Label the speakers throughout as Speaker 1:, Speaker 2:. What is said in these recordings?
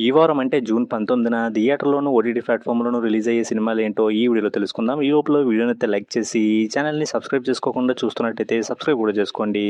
Speaker 1: ఈ వారం అంటే జూన్ 19న థియేటర్‌లోను, ఓటీటీ ప్లాట్‌ఫామ్‌లోను రిలీజ్ అయ్యే సినిమాలేంటో ఈ వీడియోలో తెలుసుకుందాం. ఈ లోపల వీడియోనైతే లైక్ చేసి ఛానల్‌ని సబ్స్క్రైబ్ చేసుకోకుండా చూస్తున్నట్టయితే సబ్స్క్రైబ్ కూడా చేసుకోండి.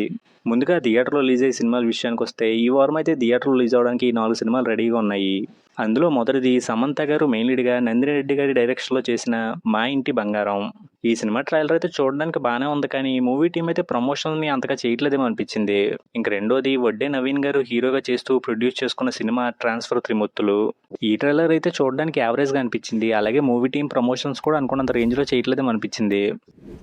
Speaker 1: ముందుగా థియేటర్‌లో రిలీజ్ అయ్యే సినిమాల విషయానికొస్తే ఈ వారం అయితే థియేటర్‌లో రిలీజ్ అవ్వడానికి 4 సినిమాలు రెడీగా ఉన్నాయి. అందులో మొదటిది సమంత గారు మెయిన్ లీడ్‌గా నందిని రెడ్డి గారి డైరెక్షన్‌లో చేసిన 'మా ఇంటి బంగారం'. ఈ సినిమా ట్రైలర్ అయితే చూడడానికి బాగానే ఉంది, కానీ మూవీ టీం అయితే ప్రమోషన్‌ని అంతగా చేయట్లేదేమో అనిపించింది. ఇంక రెండోది వడ్డే నవీన్ గారు హీరోగా చేస్తూ ప్రొడ్యూస్ చేసుకున్న సినిమా 'ట్రాన్స్‌ఫర్ త్రిమూర్తులు'. ఈ ట్రైలర్ అయితే చూడడానికి యావరేజ్‌గా అనిపించింది. అలాగే మూవీ టీం ప్రమోషన్స్ కూడా అనుకున్నంత రేంజ్‌లో చేయట్లేదేమో అనిపించింది.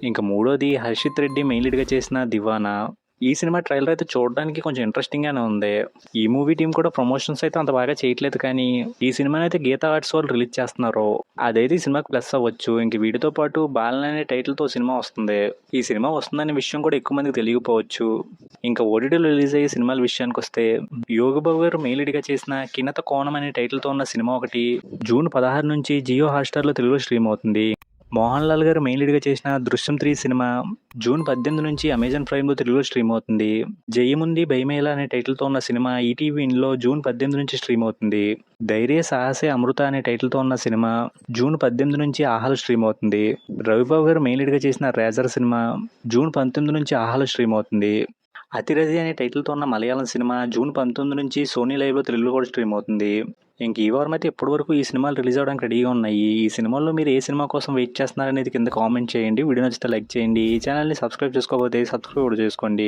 Speaker 1: ఇంక మూడోది హర్షిత్ రెడ్డి మెయిన్ లీడ్‌గా చేసిన 'దివానా'. ఈ సినిమా ట్రైలర్ అయితే చూడడానికి కొంచెం ఇంట్రెస్టింగ్‌గానే ఉంది. ఈ మూవీ టీం కూడా ప్రమోషన్స్ అయితే అంత బాగా చేయట్లేదు, కానీ ఈ సినిమాని అయితే గీతా ఆర్ట్స్ వాళ్ళు రిలీజ్ చేస్తున్నారు. అదైతే ఈ సినిమాకి ప్లస్ అవ్వచ్చు. ఇంక వీటితో పాటు 'బాలన్' అనే టైటిల్‌తో సినిమా వస్తుంది. ఈ సినిమా వస్తుందనే విషయం కూడా ఎక్కువ మందికి తెలియకపోవచ్చు. ఇంకా ఓటీటీలో రిలీజ్ అయ్యే సినిమాల విషయానికొస్తే యోగి బాబు గారు మెయిన్ లీడ్‌గా చేసిన 'కినత కోణం' అనే టైటిల్‌తో ఉన్న సినిమా ఒకటి జూన్ 16 నుంచి జియో హాట్‌స్టార్‌లో తెలుగులో స్ట్రీమ్ అవుతుంది. మోహన్ లాల్ గారు మెయిన్ లీడ్‌గా చేసిన 'దృశ్యం 3' సినిమా జూన్ 18 నుంచి అమెజాన్ ప్రైమ్‌లో తెలుగులో స్ట్రీమ్ అవుతుంది. 'జయముంది భయమేలా' అనే టైటిల్‌తో ఉన్న సినిమా ఈటీవీ విన్‌లో జూన్ 18 నుంచి స్ట్రీమ్ అవుతుంది. 'ధైర్య సాహసే అమృత' అనే టైటిల్‌తో ఉన్న సినిమా జూన్ 18 నుంచి ఆహాలో స్ట్రీమ్ అవుతుంది. రవిబాబు గారు మెయిన్ లీడ్‌గా చేసిన 'రేజర్' సినిమా జూన్ 19 నుంచి ఆహాలో స్ట్రీమ్ అవుతుంది. 'అతిరథి' అనే టైటిల్‌తో ఉన్న మలయాళం సినిమా జూన్ 19 నుంచి సోనీ లైవ్‌లో తెలుగులో కూడా స్ట్రీమ్ అవుతుంది. ఇంక ఈ వారం అయితే ఇప్పటి వరకు ఈ సినిమాలు రిలీజ్ అవ్వడానికి రెడీగా ఉన్నాయి. ఈ సినిమాల్లో మీరు ఏ సినిమా కోసం వెయిట్ చేస్తున్నారనేది కింద కామెంట్ చేయండి. వీడియో నచ్చితే లైక్ చేయండి. ఈ ఛానల్ని సబ్స్క్రైబ్ చేసుకోకపోతే సబ్స్క్రైబ్ కూడా చేసుకోండి.